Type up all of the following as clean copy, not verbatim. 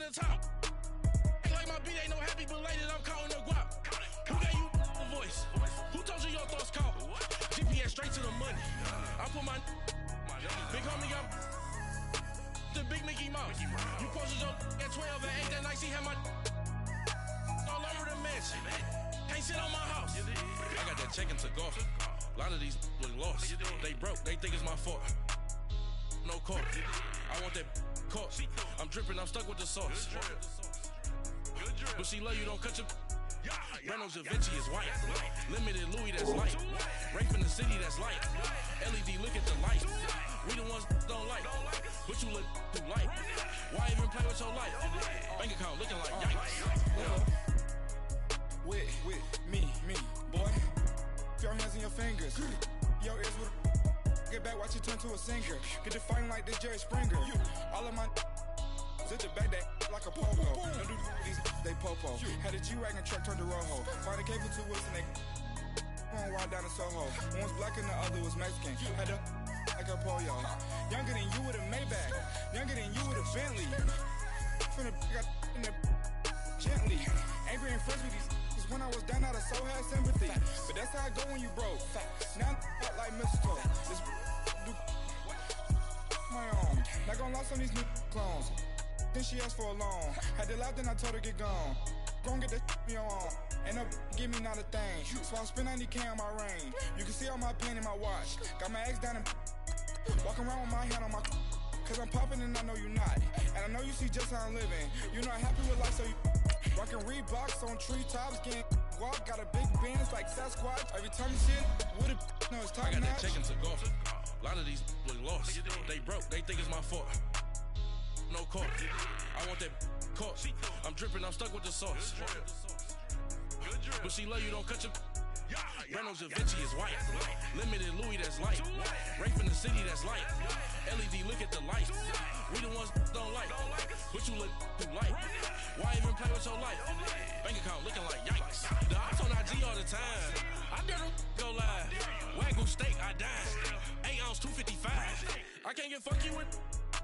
the top. Like my beat ain't no happy belated, I'm counting the guap. Who gave you the voice? Who told you your thoughts count? GPS straight to the money. I put my big homie got the big Mickey Mouse. You posted your at 12 and 8 that night, she had my all over the mansion. Can't sit on my house. I got that check into golf. A lot of these look lost. They broke, they think it's my fault. No court. I want that caught. I'm dripping, I'm stuck with the sauce. But she love you, don't cut your. Reynolds Da Vinci is white. Limited Louis, that's light. Rape in the city, that's light. LED, look at the light. We the ones don't like. But you look too light. Why even play with your life? Bank account looking like yikes. With me, boy. Your hands and your fingers. Your ears with get back, watch you turn to a singer. Get defined like this Jerry Springer. All of my sit the back that like a pogo. No do these they popo. Had a G-Wagon truck turned to Rojo. Find a cable 2 wheels and they going wild down in Soho. One was black and the other was Mexican. Had a like a polio. Younger than you with a Maybach. Younger than you with a Bentley. Finna got in the gently. Angry and friends with these when I was down out of soul had sympathy. But that's how it go when you broke. Now I'm like mistletoe. This do my own. Not gonna lie on these new clones. Then she asked for a loan. Had to laugh, then I told her get gone. Gon' get that me on. Ain't no give me not a thing. So I spend 90K on my range. You can see all my pain in my watch. Got my ex down and walking around with my hand on my. Cause I'm popping and I know you not. And I know you see just how I'm living. You're not happy with life, so you rockin' Reeboks on treetops, getting walk. Got a big Benz like Sasquatch. Every time you see it, with a no, it's top I got notch. that check into golf. A lot of these look lost. They broke, they think it's my fault. No court. I want that caught. I'm dripping, I'm stuck with the sauce. But she love you, don't cut your. Reynolds Da Vinci is white. Limited Louis, that's light. Rape in the city, that's light. LED, look at the light. We the ones don't like. But you look too light. Why even play with your life? Bank account looking like yikes. The ops on IG all the time. I dare them go live. Wagyu steak, I died. 8 ounce, 255. I can't get fuck you with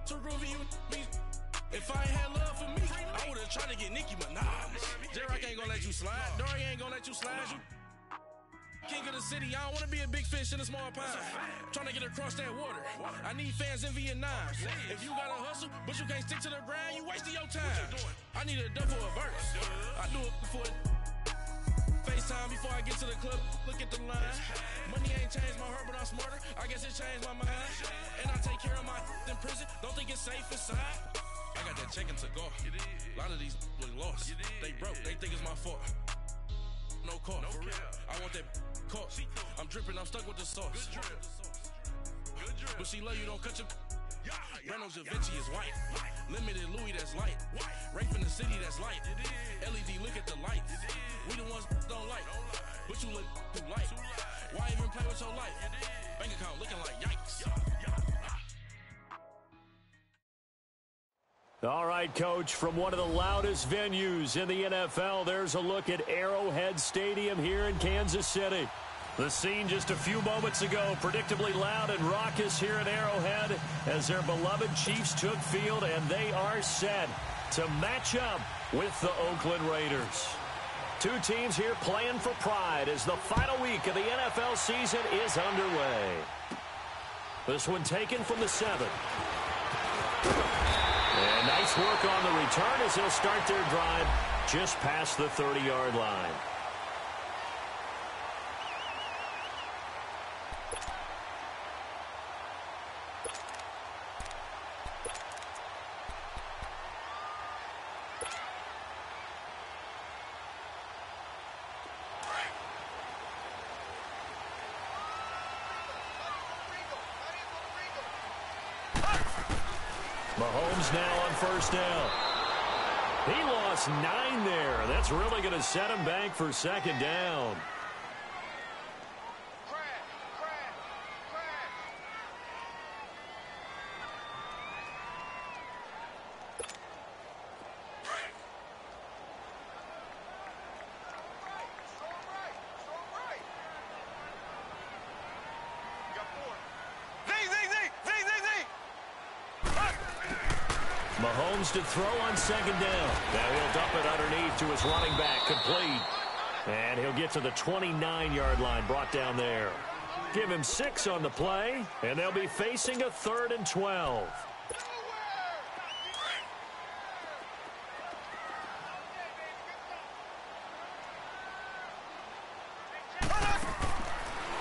too groovy you me. If I ain't had love for me, I would've tried to get Nicki Minaj. J-Rock ain't gonna let you slide. Dory ain't gonna let you slide. You king of the city, I don't wanna be a big fish in a small pond. Trying to get across that water. I need fans in Vietnam. If you gotta hustle, but you can't stick to the grind, you wasting your time. I need a double a verse. I do it before FaceTime before I get to the club. Look at the line. Money ain't changed my heart, but I'm smarter. I guess it changed my mind. And I take care of my in prison. Don't think it's safe inside. I got that check into golf. A lot of these look lost. They broke, they think it's my fault. No court. I want that caught. I'm dripping, I'm stuck with the sauce. But she love you, don't cut your. Reynolds Da Vinci is white. Limited Louis, that's light. Rape in the city, that's light. LED, look at the light. We the ones don't like. But you look too light. Why even play with your life? Bank account looking like yikes. All right, Coach, from one of the loudest venues in the NFL, there's a look at Arrowhead Stadium here in Kansas City. The scene just a few moments ago, predictably loud and raucous here at Arrowhead as their beloved Chiefs took field, and they are set to match up with the Oakland Raiders. Two teams here playing for pride as the final week of the NFL season is underway. This one taken from the 7. And nice work on the return as they'll start their drive just past the 30-yard line. Mahomes now on first down. He lost 9 there. That's really going to set him back for second down. Mahomes to throw on second down. Now he'll dump it underneath to his running back, complete. And he'll get to the 29-yard line, brought down there. Give him 6 on the play, and they'll be facing a 3rd and 12.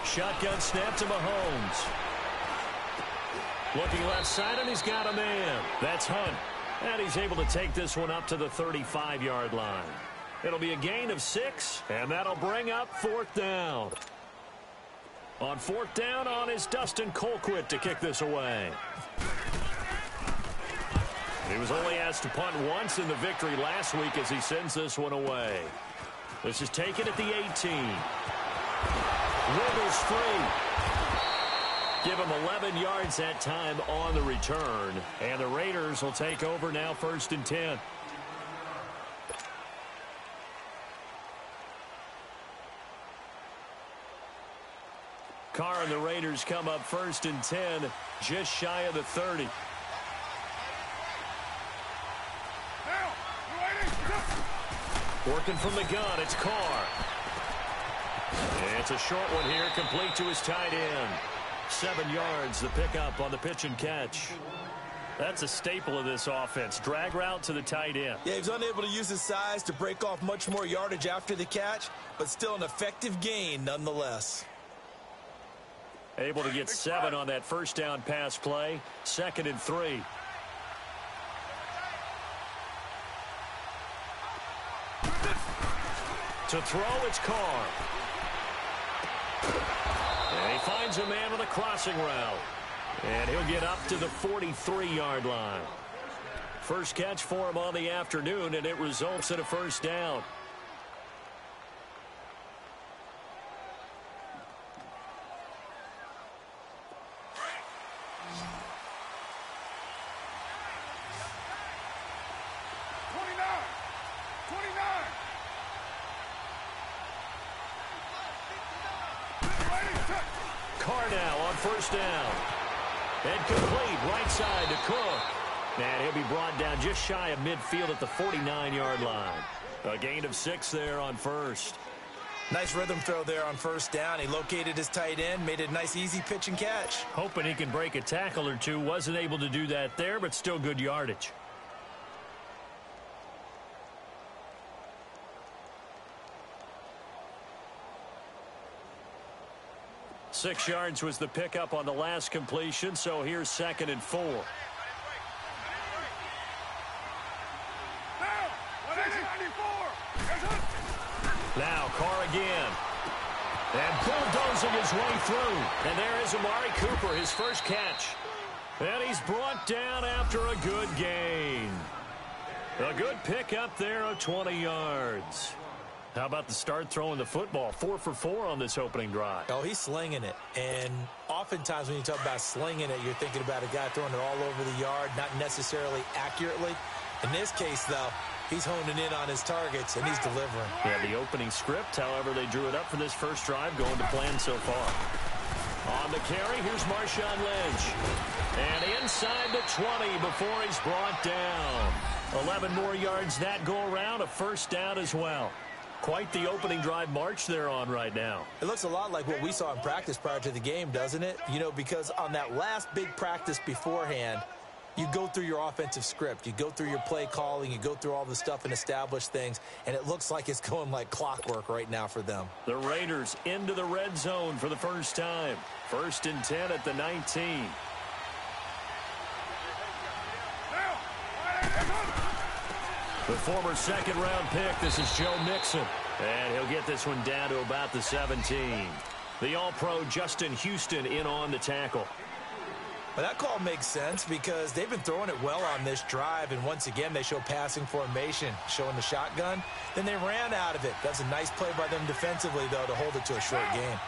Shotgun snap to Mahomes. Looking left side, and he's got a man. That's Hunt. And he's able to take this one up to the 35-yard line. It'll be a gain of 6, and that'll bring up 4th down. On 4th down is Dustin Colquitt to kick this away. He was only asked to punt once in the victory last week as he sends this one away. This is taken at the 18. Wiggles free. Give him 11 yards that time on the return. And the Raiders will take over now, 1st and 10. Carr and the Raiders come up 1st and 10, just shy of the 30. Working from the gun, it's Carr. It's a short one here, complete to his tight end. 7 yards, the pickup on the pitch and catch. That's a staple of this offense. Drag route to the tight end. Yeah, he's unable to use his size to break off much more yardage after the catch, but still an effective gain nonetheless. Able to get 7 on that 1st down pass play. 2nd and 3. To throw, it's Carr. And he finds a man on the crossing route. And he'll get up to the 43-yard line. First catch for him on the afternoon, and it results in a 1st down. Carr now on 1st down. And complete right side to Cook. And he'll be brought down just shy of midfield at the 49-yard line. A gain of 6 there on 1st. Nice rhythm throw there on 1st down. He located his tight end, made it a nice easy pitch and catch. Hoping he can break a tackle or two. Wasn't able to do that there, but still good yardage. Six yards was the pickup on the last completion, so here's 2nd and 4. Now Carr again. And bulldozing his way through. And there is Amari Cooper, his first catch. And he's brought down after a good gain. A good pickup there of 20 yards. How about the start throwing the football? 4 for 4 on this opening drive. Oh, he's slinging it. And oftentimes when you talk about slinging it, you're thinking about a guy throwing it all over the yard, not necessarily accurately. In this case, though, he's honing in on his targets, and he's delivering. Yeah, the opening script, however, they drew it up for this first drive, going to plan so far. On the carry, here's Marshawn Lynch. And inside the 20 before he's brought down. 11 more yards that go around, a 1st down as well. Quite the opening drive march they're on right now. It looks a lot like what we saw in practice prior to the game, doesn't it? You know, because on that last big practice beforehand, you go through your offensive script. You go through your play calling. You go through all the stuff and establish things. And it looks like it's going like clockwork right now for them. The Raiders into the red zone for the first time. 1st and 10 at the 19. The former second-round pick, this is Joe Mixon. And he'll get this one down to about the 17. The All-Pro Justin Houston in on the tackle. But that call makes sense because they've been throwing it well on this drive, and once again they show passing formation, showing the shotgun. Then they ran out of it. That's a nice play by them defensively, though, to hold it to a short gain.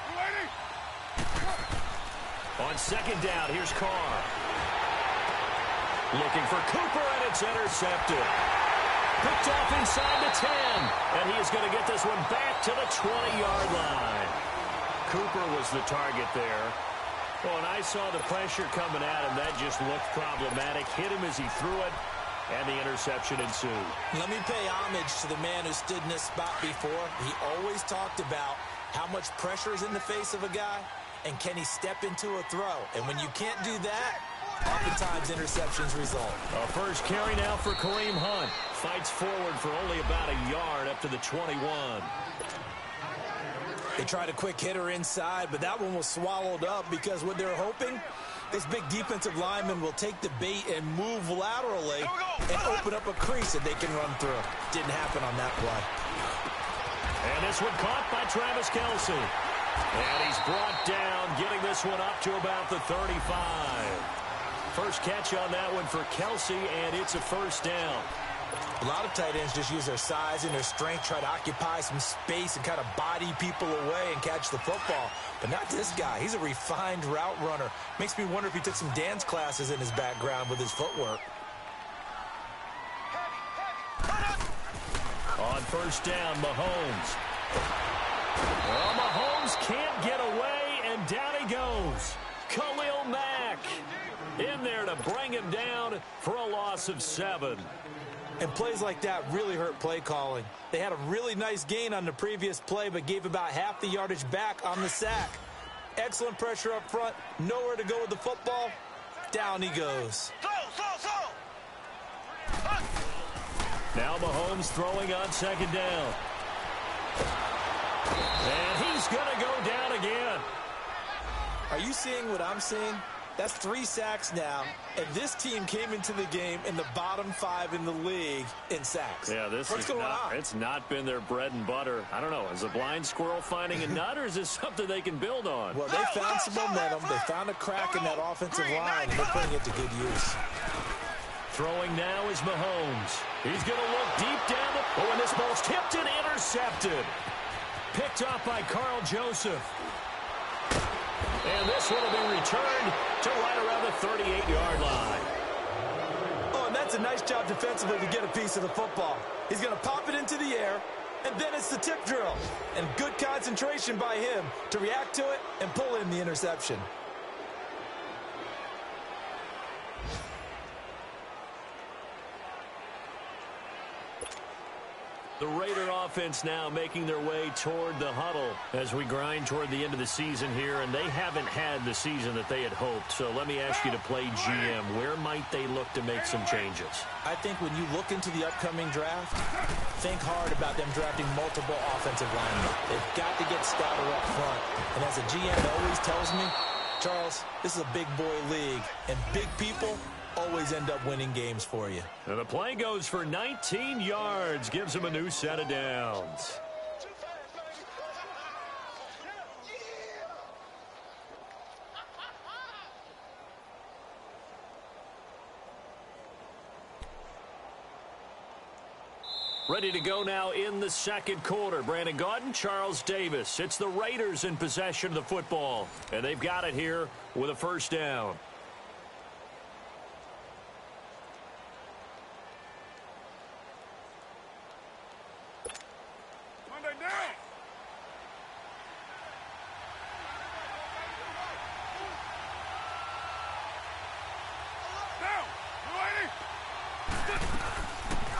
On 2nd down, here's Carr. Looking for Cooper, and it's intercepted. Picked off inside the 10, and he is going to get this one back to the 20-yard line. Cooper was the target there. Well, and I saw the pressure coming at him. That just looked problematic. Hit him as he threw it. and the interception ensued. Let me pay homage to the man who stood in this spot before. He always talked about how much pressure is in the face of a guy, and can he step into a throw. And when you can't do that, oftentimes interceptions result. A first carry now for Kareem Hunt. Fights forward for only about a yard up to the 21. They tried a quick hitter inside, but that one was swallowed up because what they're hoping, this big defensive lineman will take the bait and move laterally and open up a crease that they can run through. Didn't happen on that play. And this one caught by Travis Kelce. And he's brought down, getting this one up to about the 35. First catch on that one for Kelce, and it's a first down. A lot of tight ends just use their size and their strength, try to occupy some space and kind of body people away and catch the football. But not this guy. He's a refined route runner. Makes me wonder if he took some dance classes in his background with his footwork. On first down, Mahomes. Well, Mahomes can't get away, and down he goes. Khalil Mack in there to bring him down for a loss of 7. And plays like that really hurt play calling. They had a really nice gain on the previous play, but gave about half the yardage back on the sack. Excellent pressure up front. Nowhere to go with the football. Down he goes. Now Mahomes throwing on second down. And he's going to go down again. Are you seeing what I'm seeing? That's 3 sacks now, and this team came into the game in the bottom 5 in the league in sacks. Yeah, What's going on? It's not been their bread and butter. I don't know. Is a blind squirrel finding a nut, or is this something they can build on? Well, they found some momentum. They found a crack in that offensive line, and they're putting it to good use. Throwing now is Mahomes. He's going to look deep down the... Oh, and this ball's tipped and intercepted. Picked off by Carl Joseph. And this one will be returned to right around the 38-yard line. Oh, and that's a nice job defensively to get a piece of the football. He's going to pop it into the air, and then it's the tip drill. And good concentration by him to react to it and pull in the interception. The Raider offense now making their way toward the huddle as we grind toward the end of the season here, and they haven't had the season that they had hoped. So let me ask you to play GM. Where might they look to make some changes? I think when you look into the upcoming draft, think hard about them drafting multiple offensive linemen. They've got to get stouter up front. And as a GM always tells me, Charles, this is a big boy league, and big people always end up winning games for you. And the play goes for 19 yards, gives him a new set of downs. Ready to go now in the second quarter. Brandon Gaudin, Charles Davis. It's the Raiders in possession of the football, and they've got it here with a first down.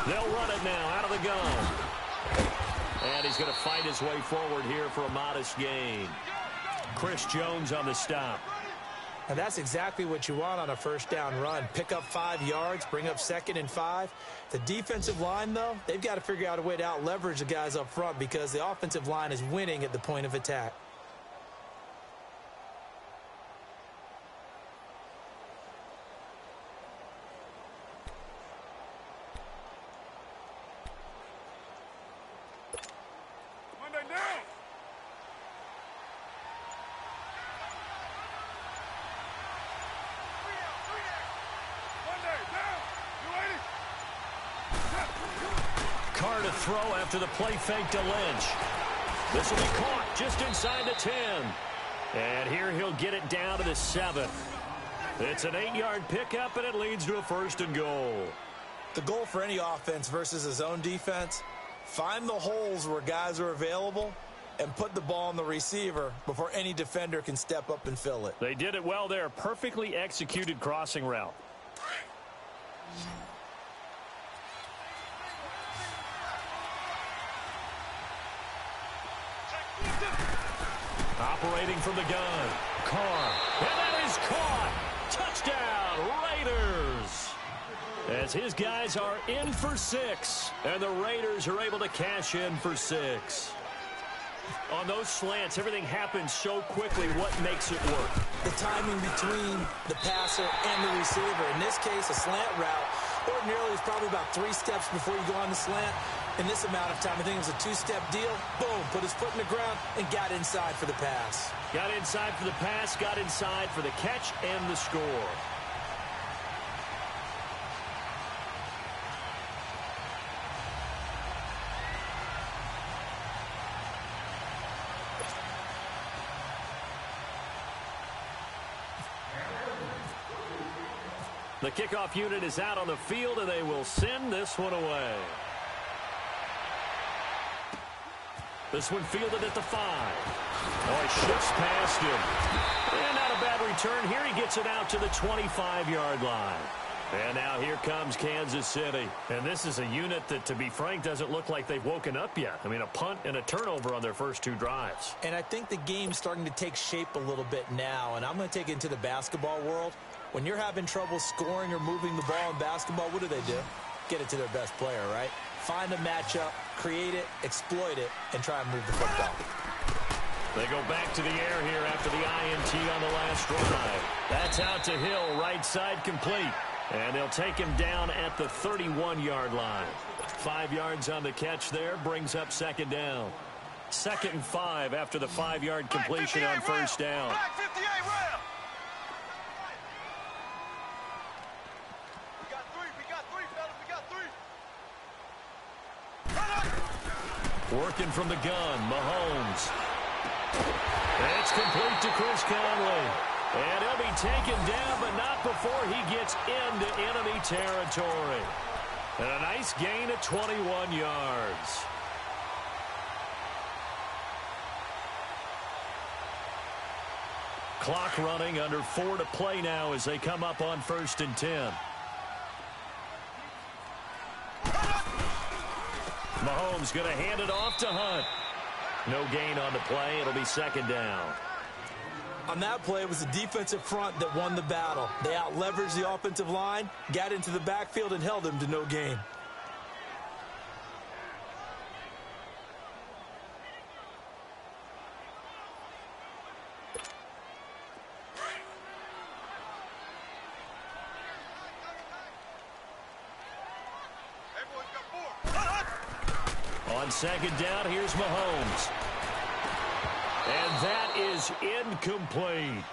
They'll run it now out of the gun. And he's going to fight his way forward here for a modest gain. Chris Jones on the stop. And that's exactly what you want on a first down run. Pick up 5 yards, bring up 2nd and 5. The defensive line, though, they've got to figure out a way to out-leverage the guys up front because the offensive line is winning at the point of attack. Carr to throw after the play fake to Lynch. This will be caught just inside the 10. And here he'll get it down to the 7. It's an 8-yard pickup, and it leads to a 1st and goal. The goal for any offense versus his own defense, find the holes where guys are available and put the ball on the receiver before any defender can step up and fill it. They did it well there. Perfectly executed crossing route. Operating from the gun. Carr. And that is caught. Touchdown, Raiders. As his guys are in for 6. And the Raiders are able to cash in for 6. On those slants, everything happens so quickly. What makes it work? The timing between the passer and the receiver. In this case, a slant route ordinarily is probably about 3 steps before you go on the slant. In this amount of time, I think it was a 2-step deal. Boom, put his foot in the ground and got inside for the pass. Got inside for the pass, got inside for the catch and the score. The kickoff unit is out on the field, and they will send this one away. This one fielded at the 5. Oh, he shifts past him. And not a bad return. Here he gets it out to the 25-yard line. And now here comes Kansas City. And this is a unit that, to be frank, doesn't look like they've woken up yet. I mean, a punt and a turnover on their first 2 drives. And I think the game's starting to take shape a little bit now. And I'm going to take it into the basketball world. When you're having trouble scoring or moving the ball in basketball, what do? Get it to their best player, right? Find a matchup, create it, exploit it, and try and move the football. They go back to the air here after the INT on the last drive. That's out to Hill, right side complete. And they'll take him down at the 31-yard line. 5 yards on the catch there, brings up 2nd down. 2nd and 5 after the 5-yard completion on first down. Working from the gun, Mahomes. It's complete to Chris Conley. And he'll be taken down, but not before he gets into enemy territory. And a nice gain of 21 yards. Clock running, under 4 to play now as they come up on 1st and 10. Mahomes going to hand it off to Hunt. No gain on the play. It'll be 2nd down. On that play, it was the defensive front that won the battle. They out-leveraged the offensive line, got into the backfield, and held them to no gain. On 2nd down, here's Mahomes. And that is incomplete.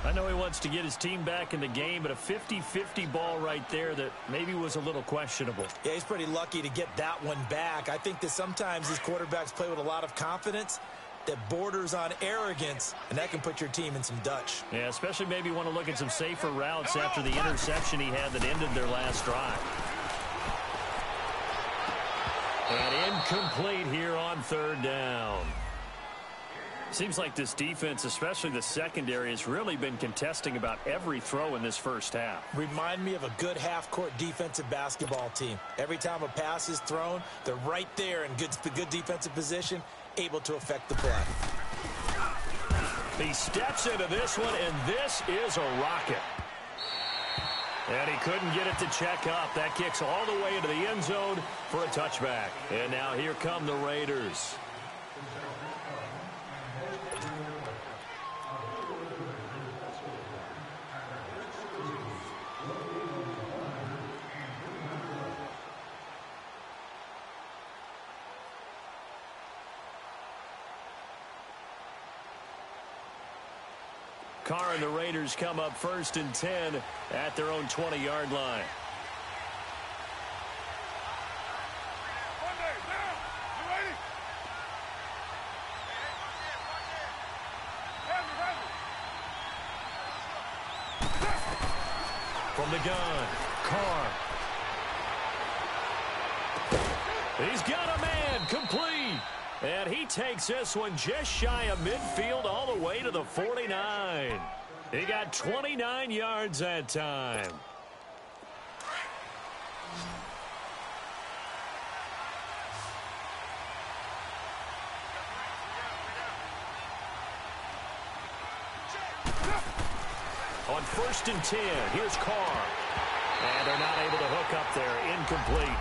I know he wants to get his team back in the game, but a 50-50 ball right there that maybe was a little questionable. Yeah, he's pretty lucky to get that one back. I think that sometimes these quarterbacks play with a lot of confidence that borders on arrogance, and that can put your team in some Dutch. Yeah, especially maybe want to look at some safer routes after the interception he had that ended their last drive. And incomplete here on 3rd down. Seems like this defense, especially the secondary, has really been contesting about every throw in this first half. Remind me of a good half-court defensive basketball team. Every time a pass is thrown, they're right there in good defensive position, able to affect the play. He steps into this one, and this is a rocket. And he couldn't get it to check up. That kicks all the way into the end zone for a touchback. And now here come the Raiders. Carr and the Raiders come up 1st and 10 at their own 20-yard line. From the gun, Carr. He's got a man, complete. And he takes this one just shy of midfield all the way to the 49. He got 29 yards that time. 1st and 10. Here's Carr. And they're not able to hook up there. Incomplete.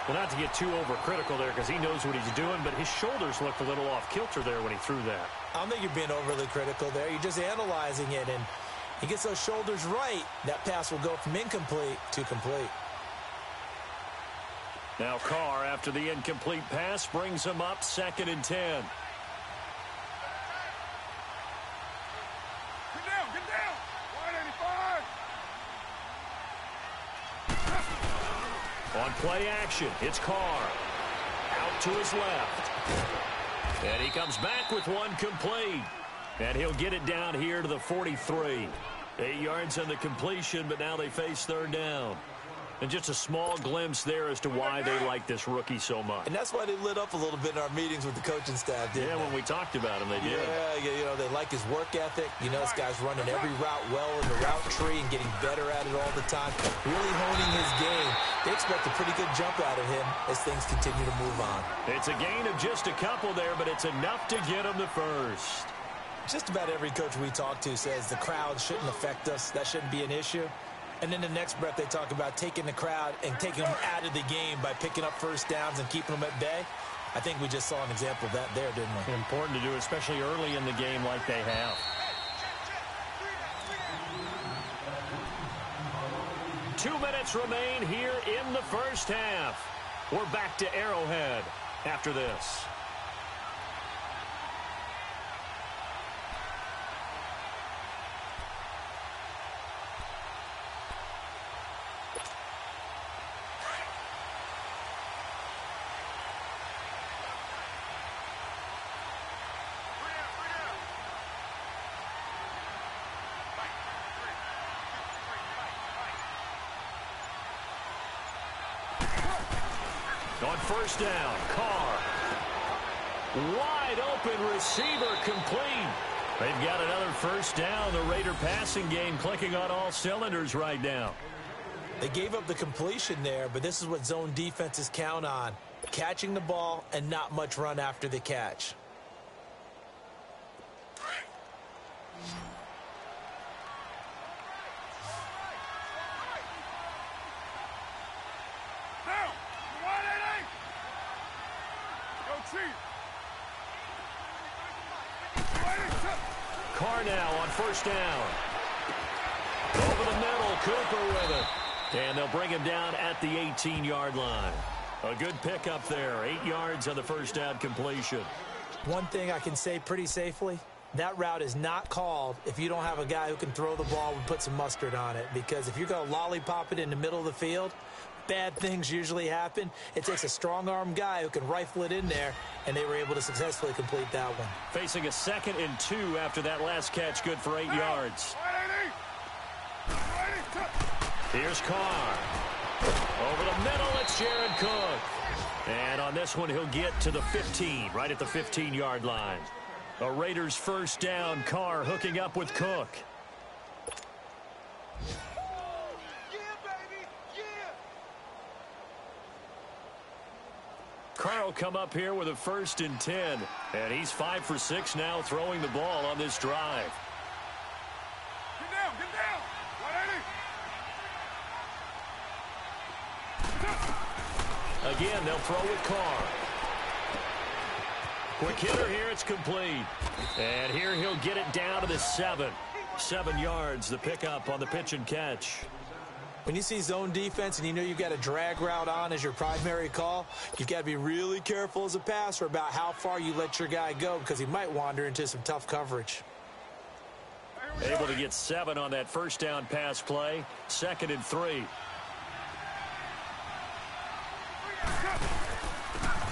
Well, not to get too overcritical there because he knows what he's doing, but his shoulders looked a little off kilter there when he threw that. I don't think you're being overly critical there. You're just analyzing it, and he gets those shoulders right. That pass will go from incomplete to complete. Now Carr, after the incomplete pass, brings him up 2nd and 10. Get down. 185. On play action, it's Carr. Out to his left. And he comes back with one complete. And he'll get it down here to the 43. 8 yards on the completion, but now they face 3rd down. And just a small glimpse there as to why they like this rookie so much. And that's why they lit up a little bit in our meetings with the coaching staff, didn't they? When we talked about him, they did. Yeah, they like his work ethic. You know, this guy's running every route well in the route tree and getting better at it all the time. Really honing his game. They expect a pretty good jump out of him as things continue to move on. It's a gain of just a couple there, but it's enough to get him the first. Just about every coach we talk to says the crowd shouldn't affect us. That shouldn't be an issue. And then the next breath they talk about taking the crowd and taking them out of the game by picking up 1st downs and keeping them at bay. I think we just saw an example of that there, didn't we? Important to do, especially early in the game like they have. 2 minutes remain here in the 1st half. We're back to Arrowhead after this. On 1st down, Carr. Wide open receiver complete. They've got another 1st down. The Raider passing game clicking on all cylinders right now. They gave up the completion there, but this is what zone defenses count on. Catching the ball and not much run after the catch. Carr now on 1st down. Over the middle, Cooper with it. And they'll bring him down at the 18-yard line. A good pickup there. 8 yards on the 1st down completion. One thing I can say pretty safely, that route is not called if you don't have a guy who can throw the ball and put some mustard on it. Because if you're going to lollipop it in the middle of the field, bad things usually happen. It takes a strong-arm guy who can rifle it in there, and they were able to successfully complete that one. Facing a 2nd and 2 after that last catch, good for 8 yards. Here's Carr. Over the middle, it's Jared Cook. And on this one, he'll get to the 15, right at the 15-yard line. A Raiders 1st down, Carr hooking up with Cook. Carr will come up here with a 1st and 10. And he's 5 for 6 now throwing the ball on this drive. Get down. 180. Again, they'll throw with Carr. Quick hitter here, it's complete. And here he'll get it down to the 7. 7 yards, the pickup on the pitch and catch. When you see zone defense and you know you've got a drag route on as your primary call, you've got to be really careful as a passer about how far you let your guy go because he might wander into some tough coverage. Able to get 7 on that 1st down pass play. 2nd and 3.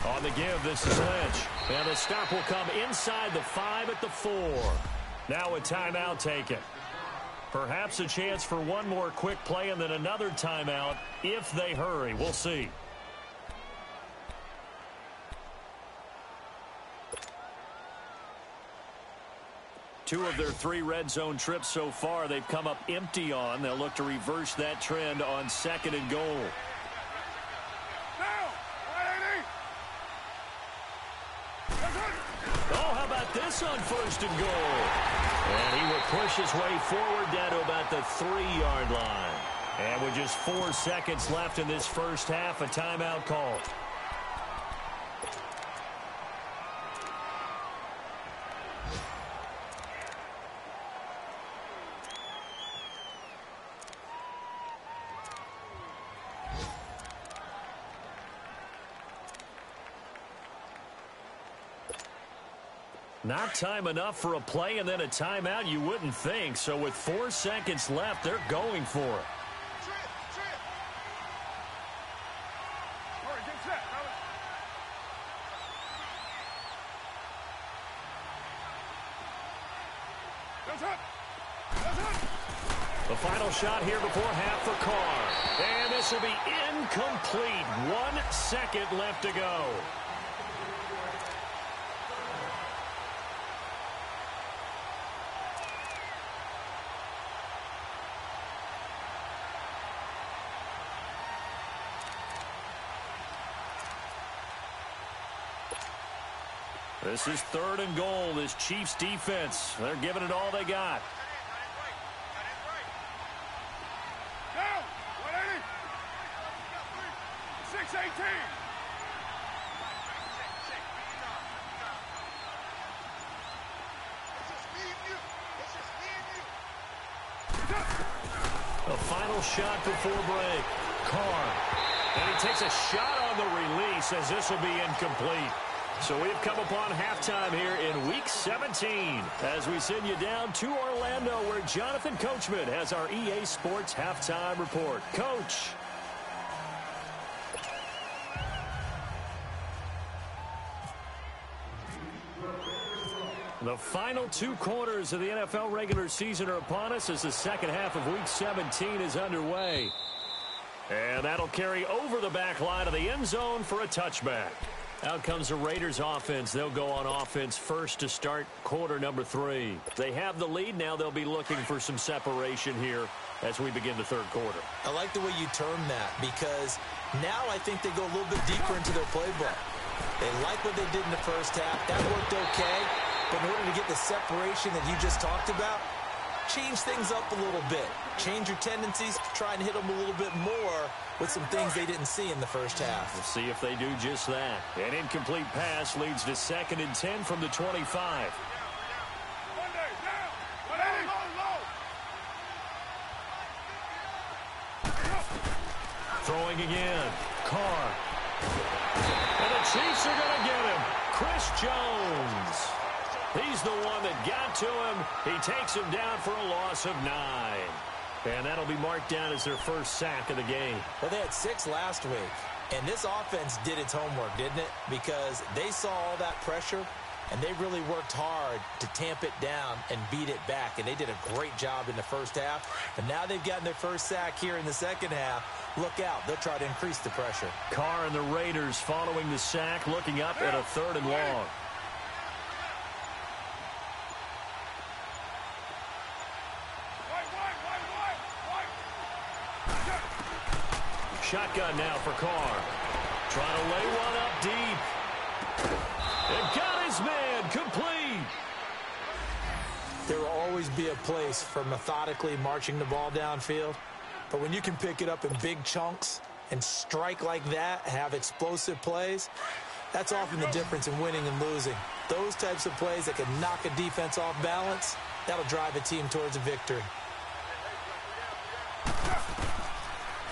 On the give, this is Lynch. And the stop will come inside the 5 at the 4. Now a timeout taken. Perhaps a chance for one more quick play and then another timeout if they hurry. We'll see. Two of their 3 red zone trips so far they've come up empty on. They'll look to reverse that trend on 2nd and goal. Oh, how about this on 1st and goal? And he will push his way forward down to about the 3-yard line. And with just 4 seconds left in this first half, a timeout call. Not time enough for a play and then a timeout, you wouldn't think. So with 4 seconds left, they're going for it. The final shot here before half for Carr. And this will be incomplete. 1 second left to go. This is 3rd and goal. This Chiefs defense, they're giving it all they got. Down! 180! 618! The final shot before break. Carr. And he takes a shot on the release as this will be incomplete. So we've come upon halftime here in Week 17 as we send you down to Orlando where Jonathan Coachman has our EA Sports Halftime Report. Coach. The final 2 quarters of the NFL regular season are upon us as the second half of Week 17 is underway. And that'll carry over the back line of the end zone for a touchback. Out comes the Raiders offense. They'll go on offense first to start quarter number 3. They have the lead. Now they'll be looking for some separation here as we begin the third quarter. I like the way you term that because now I think they go a little bit deeper into their playbook. They like what they did in the first half. That worked okay. But in order to get the separation that you just talked about, change things up a little bit. Change your tendencies, try and hit them a little bit more with some things they didn't see in the first half. We'll see if they do just that. An incomplete pass leads to 2nd and 10 from the 25. Throwing again. Carr. And the Chiefs are going to get him. Chris Jones. He's the one that got to him. He takes him down for a loss of 9. And that'll be marked down as their first sack of the game. Well, they had 6 last week. And this offense did its homework, didn't it? Because they saw all that pressure, and they really worked hard to tamp it down and beat it back. And they did a great job in the first half. And now they've gotten their first sack here in the second half. Look out. They'll try to increase the pressure. Carr and the Raiders following the sack, looking up at a 3rd and long. Shotgun now for Carr. Trying to lay one up deep. And got his man complete. There will always be a place for methodically marching the ball downfield. But when you can pick it up in big chunks and strike like that, have explosive plays, that's often the difference in winning and losing. Those types of plays that can knock a defense off balance, that'll drive a team towards a victory.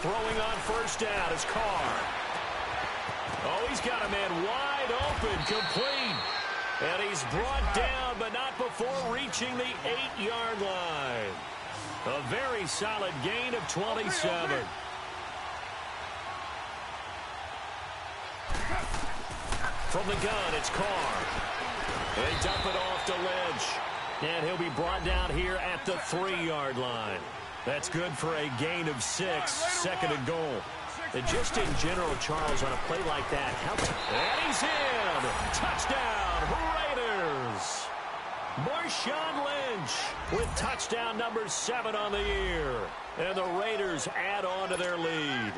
Throwing on first down is Carr. Oh, he's got a man wide open, complete. And he's brought down, but not before reaching the 8-yard line. A very solid gain of 27. From the gun, it's Carr. They dump it off to Lynch. And he'll be brought down here at the 3-yard line. That's good for a gain of 6, 2nd and goal. And just in general, Charles, on a play like that, and he's in! Touchdown, Raiders! Marshawn Lynch with touchdown number 7 on the year. And the Raiders add on to their lead.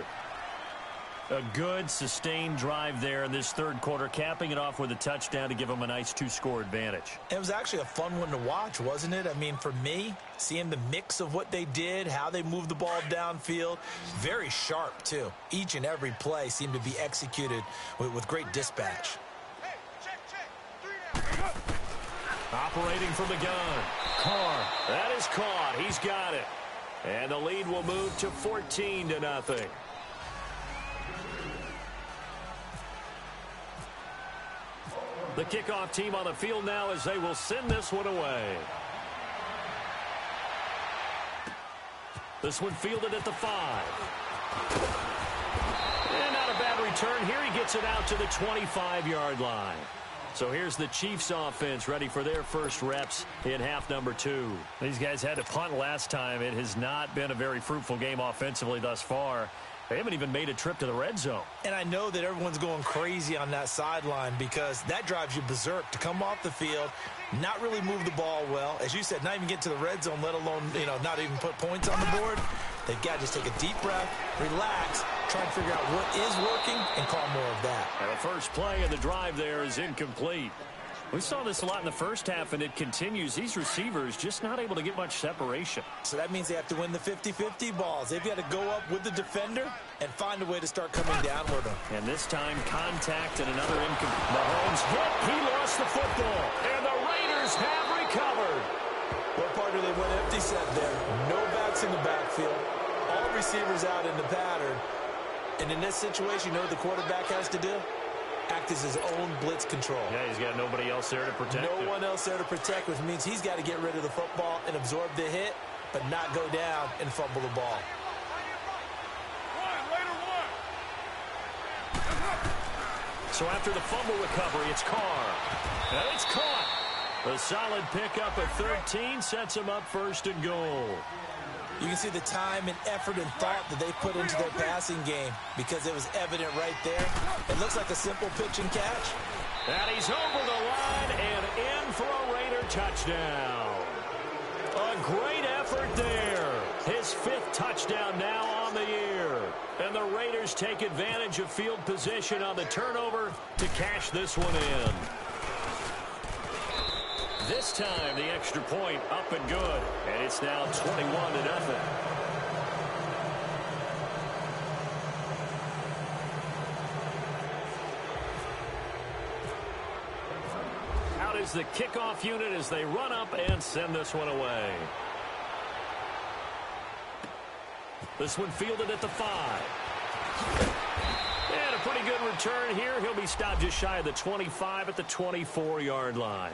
A good, sustained drive there in this third quarter, capping it off with a touchdown to give them a nice 2-score advantage. It was actually a fun one to watch, wasn't it? I mean, for me, seeing the mix of what they did, how they moved the ball downfield, very sharp, too. Each and every play seemed to be executed with great dispatch. Operating from the gun. Carr. That is caught. He's got it. And the lead will move to 14-0. The kickoff team on the field now as they will send this one away. This one fielded at the 5. And not a bad return here. He gets it out to the 25-yard line. So here's the Chiefs offense ready for their first reps in half number 2. These guys had to punt last time. It has not been a very fruitful game offensively thus far. They haven't even made a trip to the red zone. And I know that everyone's going crazy on that sideline because that drives you berserk to come off the field, not really move the ball well. As you said, not even get to the red zone, let alone, not even put points on the board. They've got to just take a deep breath, relax, try and figure out what is working, and call more of that. And the first play of the drive there is incomplete. We saw this a lot in the first half, and it continues. These receivers just not able to get much separation. So that means they have to win the 50-50 balls. They've got to go up with the defender and find a way to start coming down with them. And this time, contact and another incomplete. Mahomes hit. He lost the football. And the Raiders have recovered. Well, partner, they went empty set there. No backs in the backfield. All receivers out in the pattern. And in this situation, you know what the quarterback has to do? Act as his own blitz control. Yeah, he's got nobody else there to protect him. No one else there to protect, which means he's got to get rid of the football and absorb the hit, but not go down and fumble the ball. So after the fumble recovery, it's Carr. And it's caught. A solid pickup at 13 sets him up first and goal. You can see the time and effort and thought that they put into their passing game because it was evident right there. It looks like a simple pitch and catch. And he's over the line and in for a Raider touchdown. A great effort there. His 5th touchdown now on the year. And the Raiders take advantage of field position on the turnover to cash this one in. This time, the extra point up and good. And it's now 21-0. Out is the kickoff unit as they run up and send this one away. This one fielded at the 5. And a pretty good return here. He'll be stopped just shy of the 25 at the 24-yard line.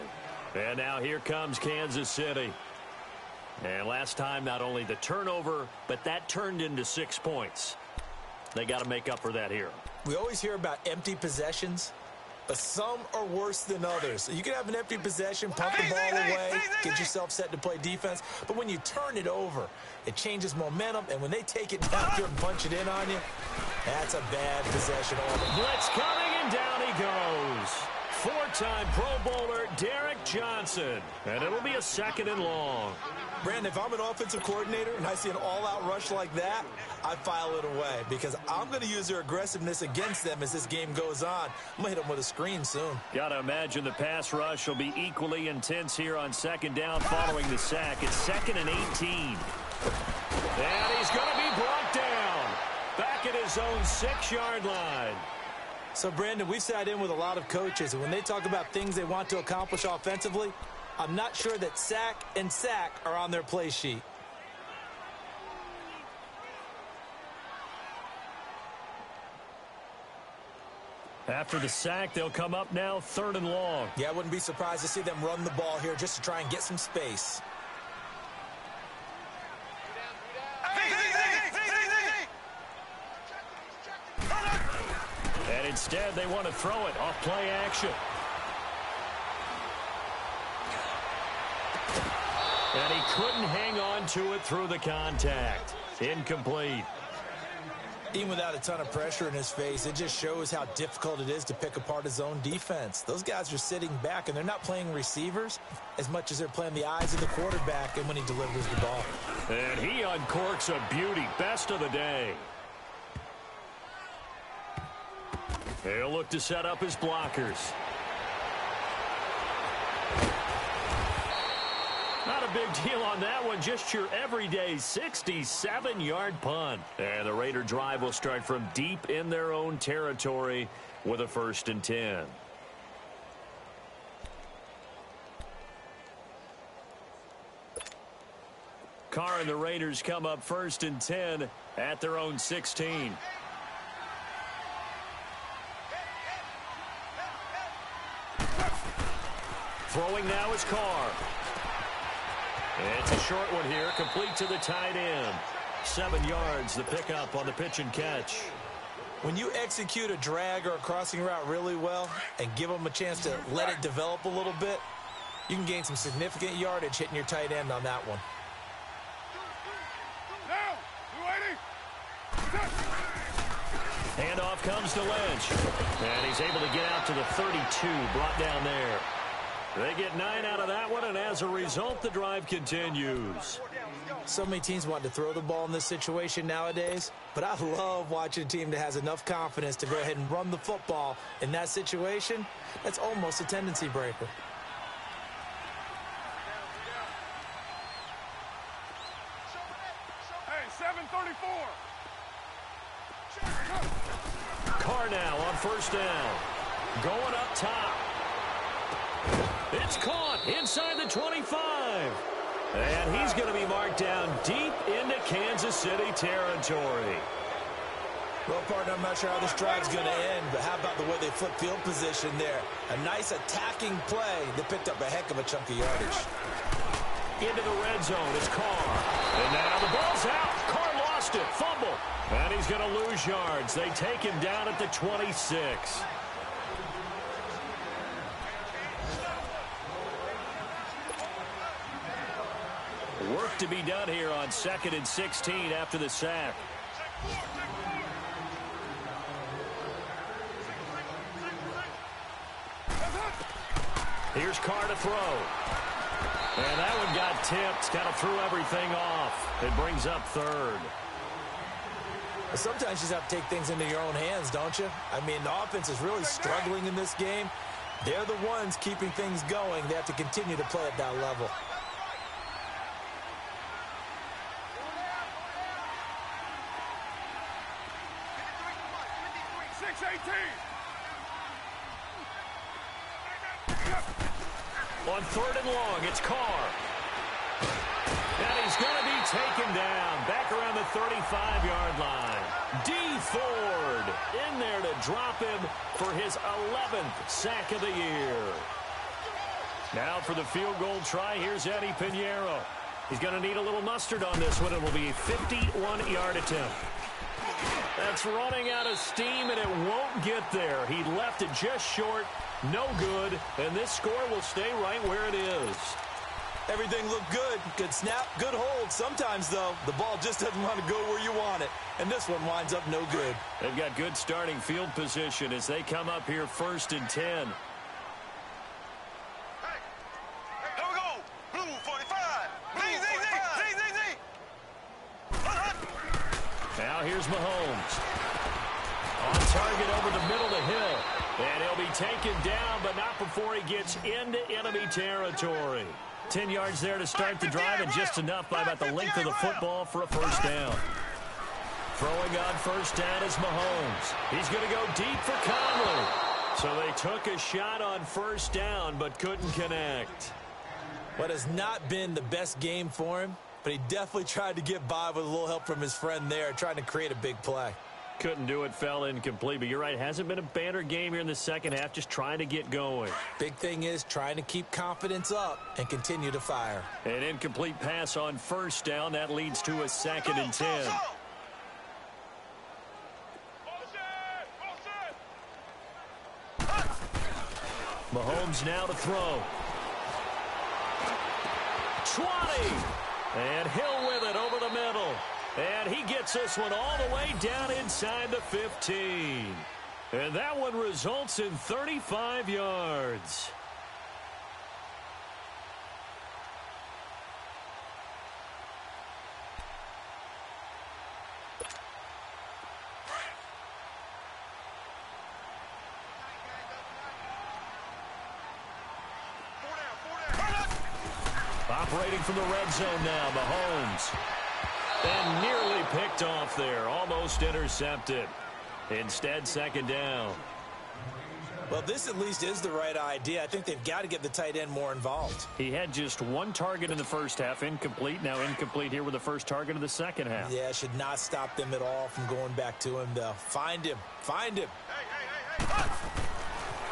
And now here comes Kansas City. And last time, not only the turnover, but that turned into 6 points. They got to make up for that here. We always hear about empty possessions, but some are worse than others. You can have an empty possession, pump the ball away, get yourself set to play defense. But when you turn it over, it changes momentum. And when they take it down here and punch it in on you, that's a bad possession. Blitz coming, and down he goes. 4-time Pro Bowler Derek Johnson. And it'll be a 2nd and long. Brandon, if I'm an offensive coordinator and I see an all-out rush like that, I file it away because I'm going to use their aggressiveness against them as this game goes on. I'm going to hit them with a screen soon. Got to imagine the pass rush will be equally intense here on 2nd down following the sack. It's 2nd and 18. And he's going to be brought down back at his own 6-yard line. So, Brandon, we've sat in with a lot of coaches, and when they talk about things they want to accomplish offensively, I'm not sure that sack and sack are on their play sheet. After the sack, they'll come up now 3rd and long. Yeah, I wouldn't be surprised to see them run the ball here just to try and get some space. And instead, they want to throw it off play action. And he couldn't hang on to it through the contact. Incomplete. Even without a ton of pressure in his face, it just shows how difficult it is to pick apart his own defense. Those guys are sitting back, and they're not playing receivers as much as they're playing the eyes of the quarterback and when he delivers the ball. And he uncorks a beauty. Best of the day. He'll look to set up his blockers. Not a big deal on that one. Just your everyday 67-yard punt. And the Raider drive will start from deep in their own territory with a 1st and 10. Carr and the Raiders come up 1st and 10 at their own 16. Throwing now is Carr. It's a short one here, complete to the tight end. 7 yards, the pickup on the pitch and catch. When you execute a drag or a crossing route really well and give them a chance to let it develop a little bit, you can gain some significant yardage hitting your tight end on that one. Handoff comes to Lynch. And he's able to get out to the 32, brought down there. They get 9 out of that one, and as a result, the drive continues. So many teams want to throw the ball in this situation nowadays, but I love watching a team that has enough confidence to go ahead and run the football in that situation. That's almost a tendency breaker. Hey, 734. Carr now on 1st down. Going up top. It's caught inside the 25. And he's going to be marked down deep into Kansas City territory. Well, partner, I'm not sure how this drive's going to end, but how about the way they flip field position there? A nice attacking play. They picked up a heck of a chunk of yardage. Into the red zone is Carr. And now the ball's out. Carr lost it. Fumble. And he's going to lose yards. They take him down at the 26. Work to be done here on 2nd and 16 after the sack. Here's Carr to throw. And that one got tipped. Kind of threw everything off. It brings up 3rd. Sometimes you just have to take things into your own hands, don't you? I mean, the offense is really struggling in this game. They're the ones keeping things going. They have to continue to play at that level. On 3rd and long, it's Carr. And he's going to be taken down back around the 35-yard line. D. Ford in there to drop him for his 11th sack of the year. Now for the field goal try, here's Eddie Pinheiro. He's going to need a little mustard on this one. It will be a 51-yard attempt. That's running out of steam, and it won't get there. He left it just short, no good, and this score will stay right where it is. Everything looked good. Good snap, good hold. Sometimes, though, the ball just doesn't want to go where you want it, and this one winds up no good. They've got good starting field position as they come up here 1st and 10. Now here's Mahomes. On target over the middle to Hill. And he'll be taken down, but not before he gets into enemy territory. 10 yards there to start the drive, and just enough by about the length of the football for a 1st down. Throwing on 1st down is Mahomes. He's going to go deep for Conley. So they took a shot on 1st down, but couldn't connect. What has not been the best game for him, but he definitely tried to get by with a little help from his friend there, trying to create a big play. Couldn't do it, fell incomplete, but you're right, hasn't been a banner game here in the second half, just trying to get going. Big thing is trying to keep confidence up and continue to fire. An incomplete pass on 1st down, that leads to a 2nd and 10. Mahomes now to throw. 20! And Hill with it over the middle. And he gets this one all the way down inside the 15. And that one results in 35 yards. Operating from the red zone now, Mahomes. And nearly picked off there. Almost intercepted. Instead, second down. Well, this at least is the right idea. I think they've got to get the tight end more involved. He had just one target in the first half, incomplete. Now incomplete here with the first target of the second half. Yeah, should not stop them at all from going back to him, though. Find him. Find him.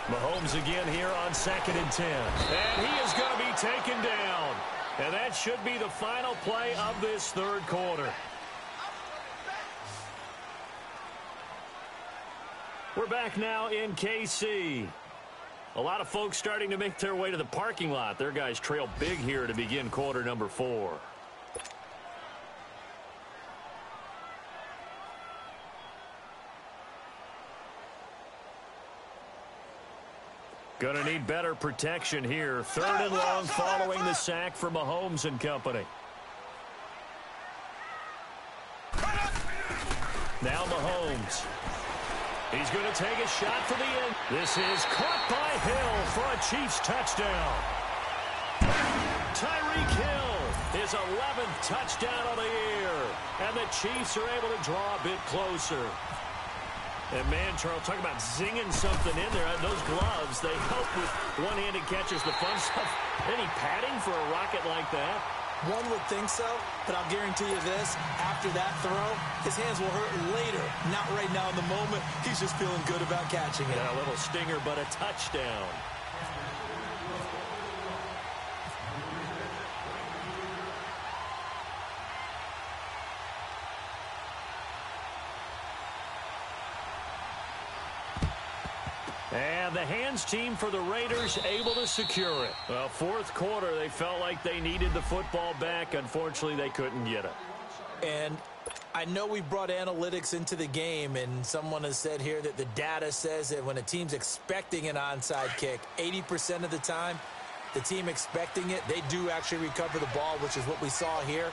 Mahomes again here on 2nd and 10. And he is going to be taken down. And that should be the final play of this third quarter. We're back now in KC. A lot of folks starting to make their way to the parking lot. Their guys trail big here to begin quarter number 4. Gonna need better protection here. 3rd and long following the sack for Mahomes and company. Now Mahomes. He's going to take a shot for the end. This is caught by Hill for a Chiefs touchdown. Tyreek Hill, his 11th touchdown of the year. And the Chiefs are able to draw a bit closer. And man, Charles, talk about zinging something in there. Those gloves, they help with one-handed catches, the fun stuff. Any padding for a rocket like that? One would think so, but I'll guarantee you this. After that throw, his hands will hurt later. Not right now in the moment. He's just feeling good about catching it. Yeah, a little stinger, but a touchdown. And the hands team for the Raiders able to secure it. Well, fourth quarter, they felt like they needed the football back. Unfortunately, they couldn't get it. And I know we brought analytics into the game, and someone has said here that the data says that when a team's expecting an onside kick, 80% of the time, the team expecting it, they do actually recover the ball, which is what we saw here.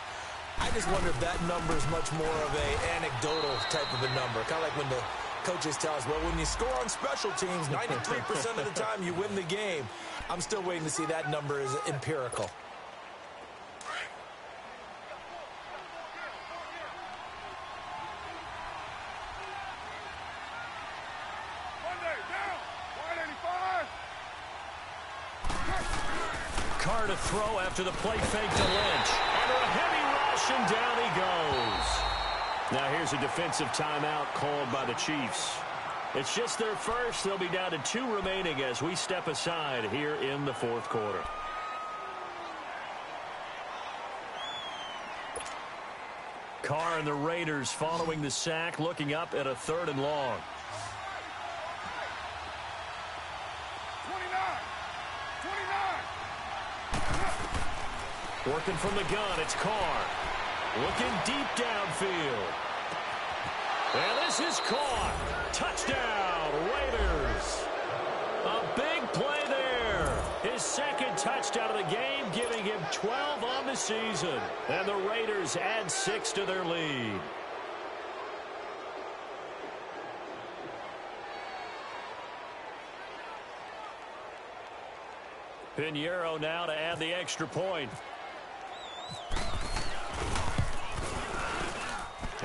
I just wonder if that number is much more of an anecdotal type of a number, kind of like when the coaches tell us, well, when you score on special teams, 93% of the time you win the game. I'm still waiting to see that number is empirical. Carr to throw after the play fake to Lynch. Under a heavy rush, and down he goes. Now here's a defensive timeout called by the Chiefs. It's just their first. They'll be down to 2 remaining as we step aside here in the fourth quarter. Carr and the Raiders following the sack, looking up at a 3rd and long. 29. Working from the gun, it's Carr. Looking deep downfield. And this is caught. Touchdown, Raiders. A big play there. His 2nd touchdown of the game, giving him 12 on the season. And the Raiders add 6 to their lead. Pinheiro now to add the extra point.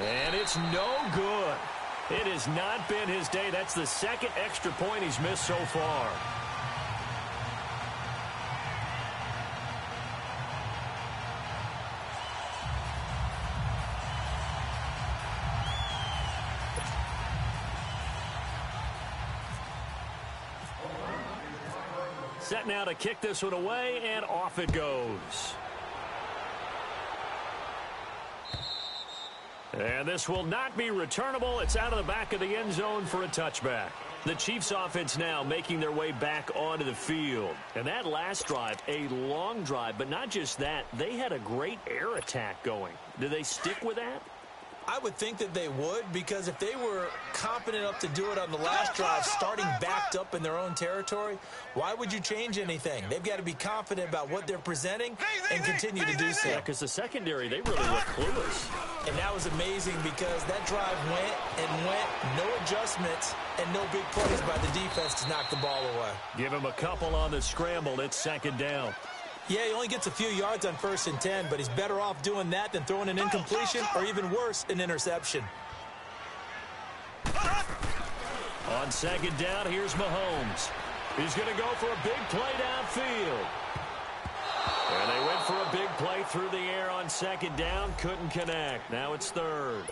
And it's no good. It has not been his day. That's the 2nd extra point he's missed so far. Set now to kick this one away, and off it goes. And this will not be returnable. It's out of the back of the end zone for a touchback. The Chiefs offense now making their way back onto the field. And that last drive, a long drive, but not just that, they had a great air attack going. Do they stick with that? I would think that they would, because if they were competent enough to do it on the last drive, starting backed up in their own territory, why would you change anything? They've got to be confident about what they're presenting and continue to do so. Yeah, because the secondary, they really look clueless. And that was amazing because that drive went and went, no adjustments, and no big plays by the defense to knock the ball away. Give him a couple on the scramble. It's 2nd down. Yeah, he only gets a few yards on 1st and 10, but he's better off doing that than throwing an incompletion or even worse, an interception. On 2nd down, here's Mahomes. He's going to go for a big play downfield. And they went for a big play through the air on 2nd down. Couldn't connect. Now it's 3rd.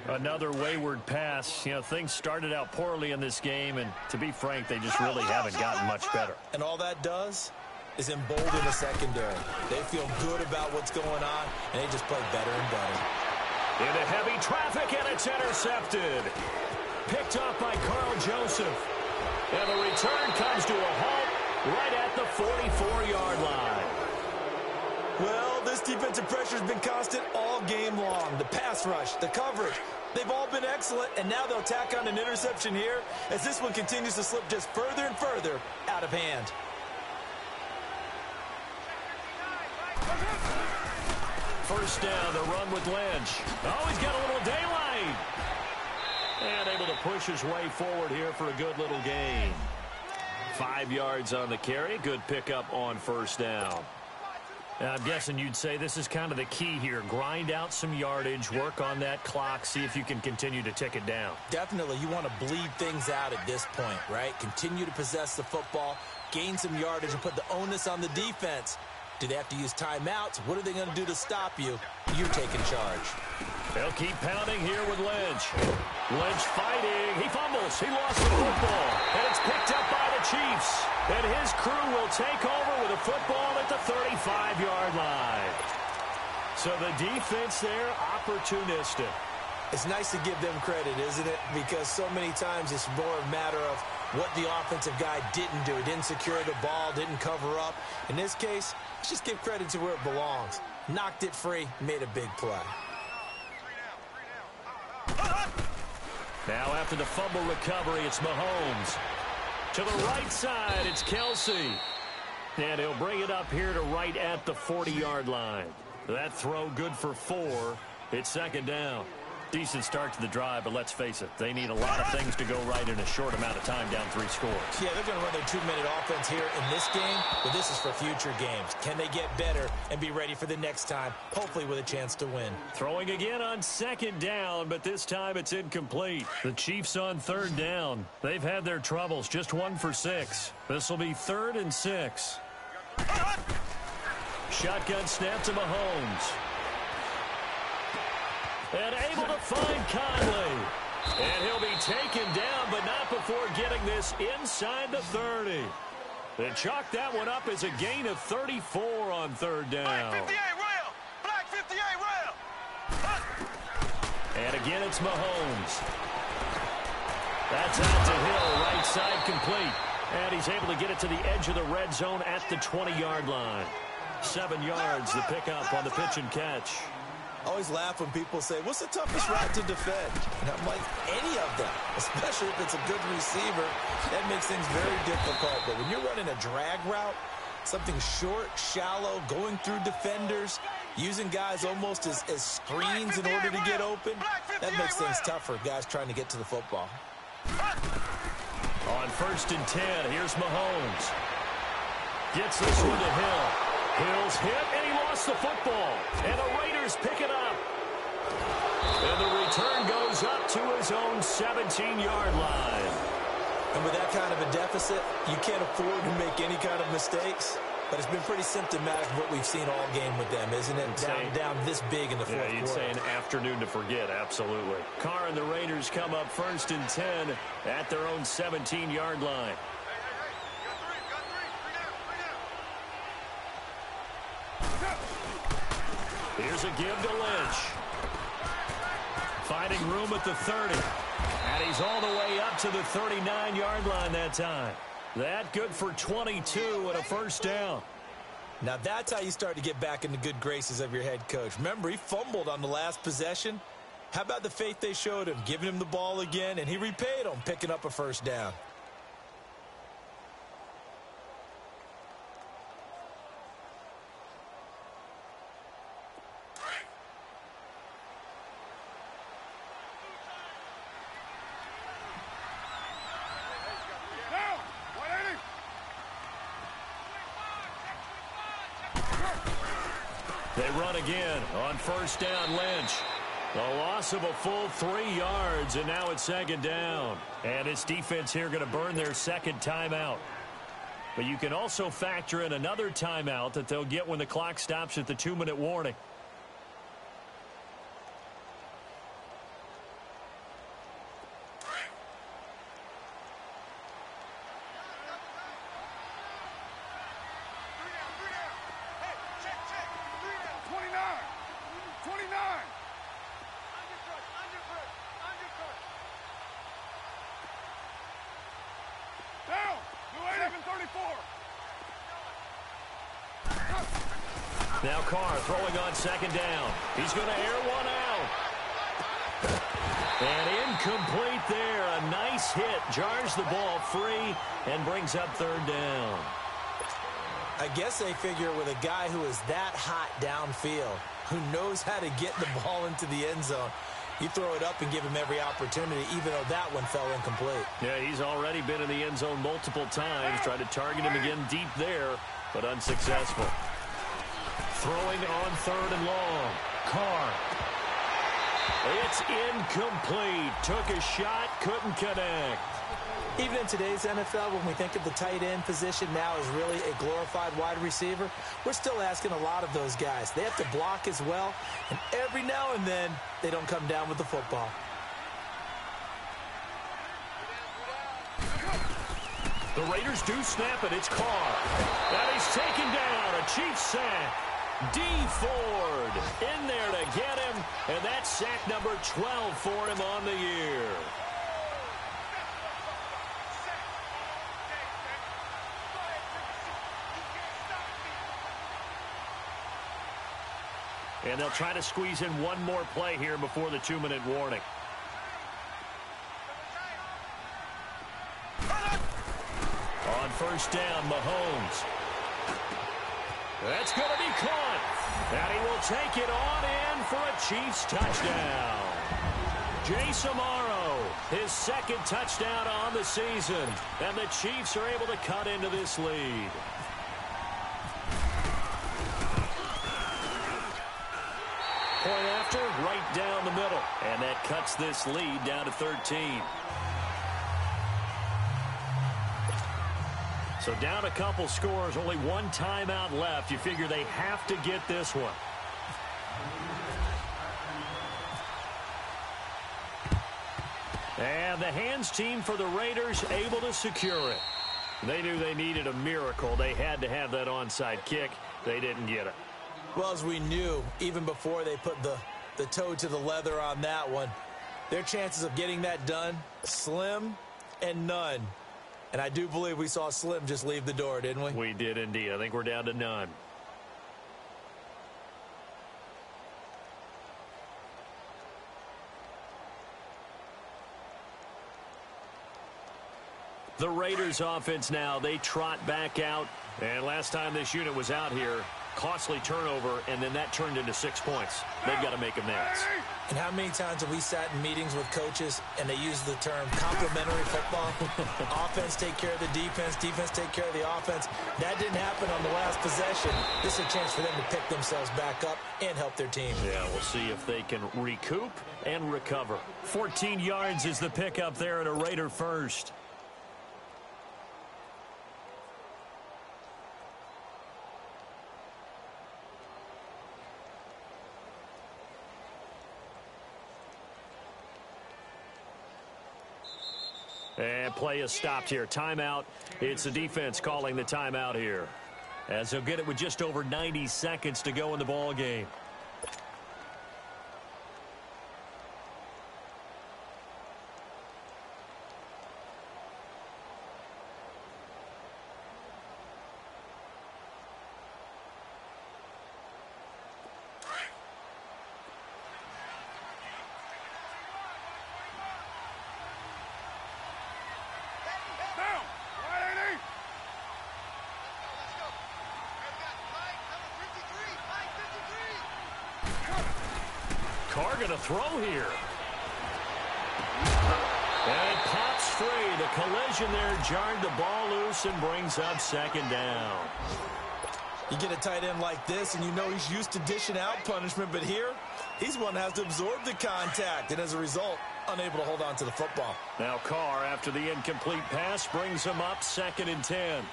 Another wayward pass. You know, things started out poorly in this game, and to be frank, they just really haven't gotten much better. And all that does is embolden the secondary. They feel good about what's going on, and they just play better and better. Into heavy traffic, and it's intercepted. Picked off by Carl Joseph. And the return comes to a halt right at the 44-yard line. Well, this defensive pressure has been constant all game long. The pass rush, the coverage, they've all been excellent, and now they'll tack on an interception here as this one continues to slip just further and further out of hand. First down, the run with Lynch. Oh, he's got a little daylight. And able to push his way forward here for a good little gain. 5 yards on the carry. Good pickup on 1st down. I'm guessing you'd say this is kind of the key here. Grind out some yardage, work on that clock, see if you can continue to tick it down. Definitely. You want to bleed things out at this point, right? Continue to possess the football, gain some yardage, and put the onus on the defense. Do they have to use timeouts? What are they going to do to stop you? You're taking charge. They'll keep pounding here with Lynch. Lynch fighting. He fumbles. He lost the football. And it's picked up by the Chiefs. And his crew will take over with a football at the 35-yard line. So the defense there, opportunistic. It's nice to give them credit, isn't it? Because so many times it's more a matter of what the offensive guy didn't do. He didn't secure the ball, didn't cover up. In this case, let's just give credit to where it belongs. Knocked it free, made a big play. Now after the fumble recovery, it's Mahomes. To the right side, it's Kelsey. And he'll bring it up here to right at the 40-yard line. That throw good for 4. It's 2nd down. Decent start to the drive, but let's face it, they need a lot of things to go right in a short amount of time, down 3 scores. Yeah, they're going to run their 2-minute offense here in this game, but this is for future games. Can they get better and be ready for the next time, hopefully with a chance to win? Throwing again on 2nd down, but this time it's incomplete. The Chiefs on 3rd down. They've had their troubles, just 1 for 6. This will be 3rd and 6. Shotgun snap to Mahomes. And able to find Conley. And he'll be taken down, but not before getting this inside the 30. They chalk that one up as a gain of 34 on 3rd down. Black 58 rail! Black 58 rail! And again, it's Mahomes. That's out to Hill, right side complete. And he's able to get it to the edge of the red zone at the 20-yard line. 7 yards, the pickup on the pitch and catch. I always laugh when people say, what's the toughest route to defend? And I'm like, any of them, especially if it's a good receiver. That makes things very difficult. But when you're running a drag route, something short, shallow, going through defenders, using guys almost as screens in order to get open, that makes things tough for guys trying to get to the football. On 1st and 10, here's Mahomes. Gets this one to Hill. Hill's hit, and he lost the football. And the Raiders pick it up. And the return goes up to his own 17-yard line. And with that kind of a deficit, you can't afford to make any kind of mistakes. But it's been pretty symptomatic of what we've seen all game with them, isn't it? Down this big in the fourth quarter. You'd say an afternoon to forget, absolutely. Carr and the Raiders come up 1st and 10 at their own 17-yard line. Here's a give to Lynch. Finding room at the 30. And he's all the way up to the 39-yard line that time. That good for 22 and a 1st down. Now that's how you start to get back in the good graces of your head coach. Remember, he fumbled on the last possession. How about the faith they showed him, giving him the ball again, and he repaid them, picking up a 1st down. They run again on first down. Lynch. A loss of a full 3 yards, and now it's second down. And this defense here going to burn their second timeout. But you can also factor in another timeout that they'll get when the clock stops at the 2-minute warning. Now Carr throwing on second down. He's going to air one out. And incomplete there. A nice hit. Jars the ball free and brings up third down. I guess they figure with a guy who is that hot downfield, who knows how to get the ball into the end zone, you throw it up and give him every opportunity, even though that one fell incomplete. Yeah, he's already been in the end zone multiple times. Tried to target him again deep there, but unsuccessful. Throwing on third and long. Carr. It's incomplete. Took a shot, couldn't connect. Even in today's NFL, when we think of the tight end position now as really a glorified wide receiver, we're still asking a lot of those guys. They have to block as well, and every now and then, they don't come down with the football. The Raiders do snap it. It's Carr. And he's taken down. A Chiefs sack. D. Ford in there to get him, and that's sack number 12 for him on the year. And they'll try to squeeze in one more play here before the 2-minute warning. On first down, Mahomes. That's going to be caught. And he will take it on in for a Chiefs touchdown. Jace Amaro, his second touchdown on the season. And the Chiefs are able to cut into this lead. Point after, right down the middle. And that cuts this lead down to 13. So down a couple scores, only one timeout left. You figure they have to get this one. And the hands team for the Raiders able to secure it. They knew they needed a miracle. They had to have that onside kick. They didn't get it. Well, as we knew, even before they put the toe to the leather on that one, their chances of getting that done, slim and none. And I do believe we saw Slim just leave the door, didn't we? We did indeed. I think we're down to none. The Raiders offense now, they trot back out. And last time this unit was out here, costly turnover, and then that turned into 6 points. They've got to make amends. And how many times have we sat in meetings with coaches and they use the term complementary football? Offense take care of the defense, defense take care of the offense. That didn't happen on the last possession. This is a chance for them to pick themselves back up and help their team. Yeah, we'll see if they can recoup and recover. 14 yards is the pickup there at a Raider first. And play is stopped here. Timeout. It's the defense calling the timeout here, as they'll get it with just over 90 seconds to go in the ball game. Carr going to throw here. And it pops free. The collision there jarred the ball loose and brings up second down. You get a tight end like this, and you know he's used to dishing out punishment, but here, he's one that has to absorb the contact, and as a result, unable to hold on to the football. Now Carr, after the incomplete pass, brings him up 2nd and 10.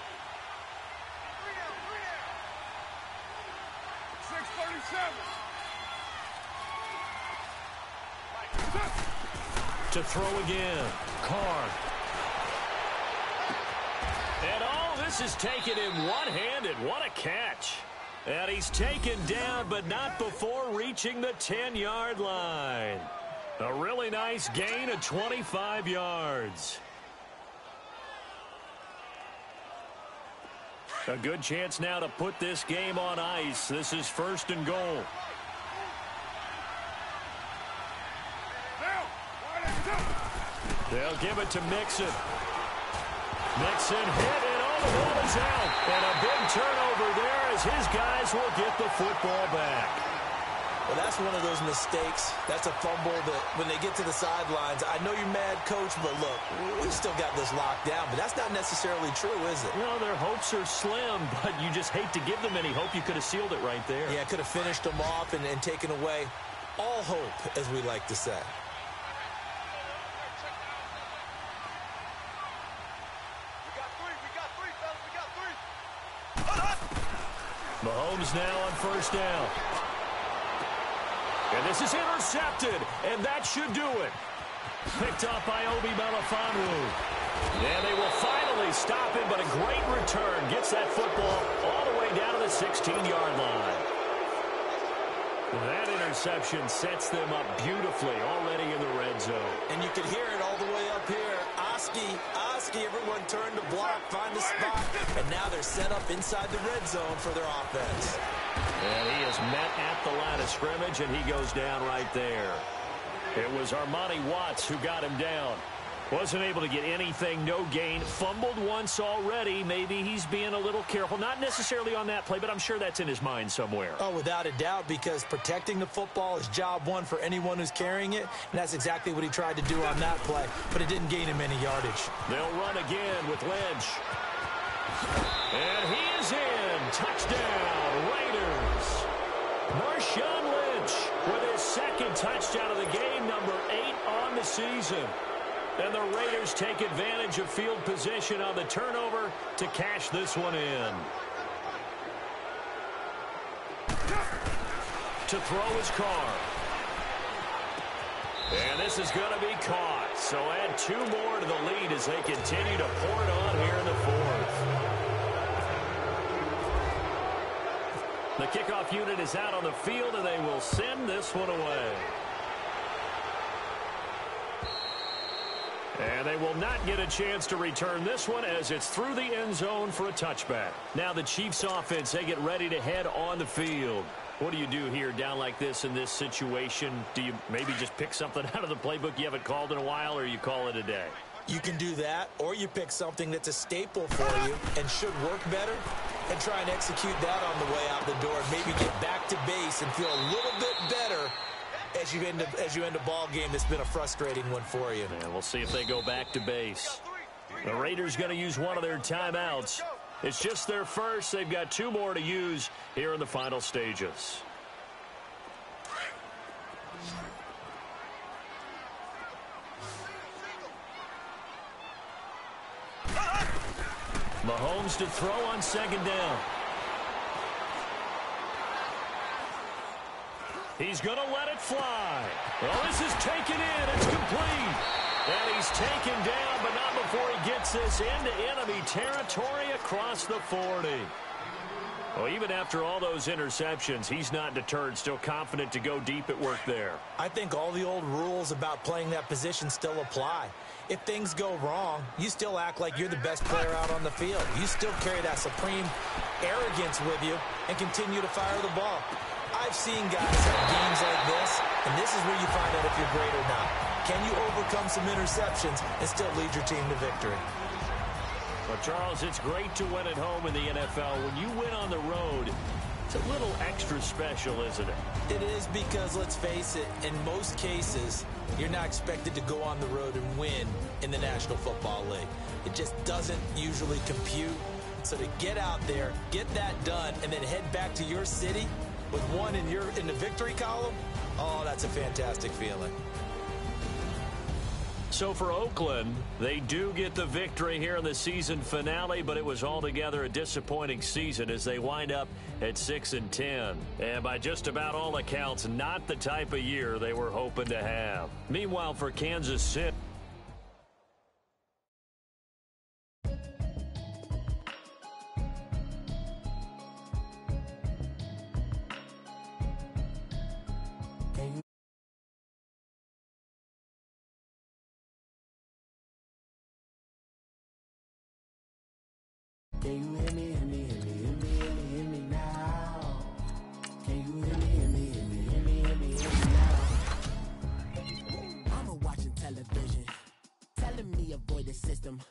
6:37. To throw again, Carr. And all this is taken in one-handed. What a catch. And he's taken down, but not before reaching the 10-yard line. A really nice gain of 25 yards. A good chance now to put this game on ice. This is 1st and goal. They'll give it to Mixon. Mixon hit, and all the ball is out. And a big turnover there as his guys will get the football back. Well, that's one of those mistakes. That's a fumble that when they get to the sidelines, I know you're mad, Coach, but look, we still got this locked down. But that's not necessarily true, is it? Well, their hopes are slim, but you just hate to give them any hope. You could have sealed it right there. Yeah, could have finished them off and taken away all hope, as we like to say. Mahomes now on 1st down. And this is intercepted, and that should do it. Picked up by Obi Melifonwu. And they will finally stop him, but a great return. Gets that football all the way down to the 16-yard line. That interception sets them up beautifully already in the red zone. And you can hear it all the way up here. Oski, everyone turned to block, find the spot, and now they're set up inside the red zone for their offense. And he is met at the line of scrimmage, and he goes down right there. It was Armani Watts who got him down. Wasn't able to get anything, no gain. Fumbled once already. Maybe he's being a little careful. Not necessarily on that play, but I'm sure that's in his mind somewhere. Oh, without a doubt, because protecting the football is job one for anyone who's carrying it, and that's exactly what he tried to do on that play, but it didn't gain him any yardage. They'll run again with Lynch. And he is in. Touchdown, Raiders. Marshawn Lynch with his 2nd touchdown of the game, number 8 on the season. And the Raiders take advantage of field position on the turnover to cash this one in. To throw his Carr. And this is going to be caught. So add 2 more to the lead as they continue to pour it on here in the 4th. The kickoff unit is out on the field, and they will send this one away. And they will not get a chance to return this one as it's through the end zone for a touchback. Now the Chiefs offense, they get ready to head on the field. What do you do here down like this in this situation? Do you maybe just pick something out of the playbook you haven't called in a while, or you call it a day? You can do that, or you pick something that's a staple for you and should work better and try and execute that on the way out the door and maybe get back to base and feel a little bit better as you end a ball game that's been a frustrating one for you. And we'll see if they go back to base. The Raiders going to use one of their timeouts. It's just their first. They've got 2 more to use here in the final stages. Mahomes to throw on 2nd down. He's going to let it fly. Well, this is taken in. It's complete. And he's taken down, but not before he gets this into enemy territory across the 40. Well, even after all those interceptions, he's not deterred, still confident to go deep at work there. I think all the old rules about playing that position still apply. If things go wrong, you still act like you're the best player out on the field. You still carry that supreme arrogance with you and continue to fire the ball. I've seen guys have games like this, and this is where you find out if you're great or not. Can you overcome some interceptions and still lead your team to victory? Well, Charles, it's great to win at home in the NFL. When you win on the road, it's a little extra special, isn't it? It is, because, let's face it, in most cases, you're not expected to go on the road and win in the National Football League. It just doesn't usually compute. So to get out there, get that done, and then head back to your city with one in the victory column, oh, that's a fantastic feeling. So for Oakland, they do get the victory here in the season finale, but it was altogether a disappointing season as they wind up at 6-10. And by just about all accounts, not the type of year they were hoping to have. Meanwhile, for Kansas City, Can you hear me, hear me, hear me, hear me, hear me, hear me now? Can you hear me, hear me, hear me, hear me, hear me, hear me now? Mama watching television, telling me avoid the system.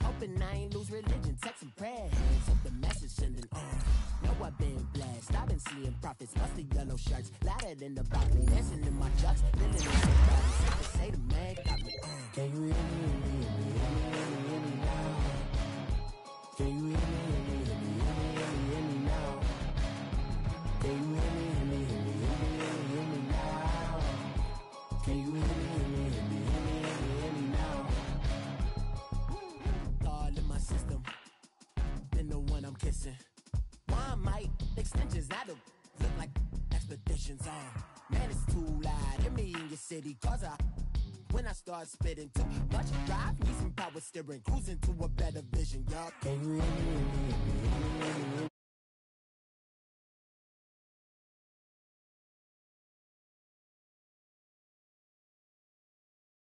Hoping I ain't lose religion, text some prayers, hope the message sending on. Know I've been blessed, I've been seeing prophets, musty yellow shirts, louder than the balcony, dancing in my chucks, feeling in somebody, safe to say the man got me on. Can you hear me, hear me, hear me, hear me, hear me, hear me now? Can you hear me, hear me, hear me, hear me, hear me, hear me now? Can you hear me, hear me, hear me, hear me, hear me, hear me now? Can you hear me, hear me, hear me, hear me, hear me, hear me now? All in my system, been the one I'm kissing. Why might extensions out of look like expeditions on? Man, it's too loud. Hear me in your city, cause when I start spitting too much drive, need some power steering, cruising to a better vision, y'all. Can you hear me, hear me, hear me, hear me, hear me?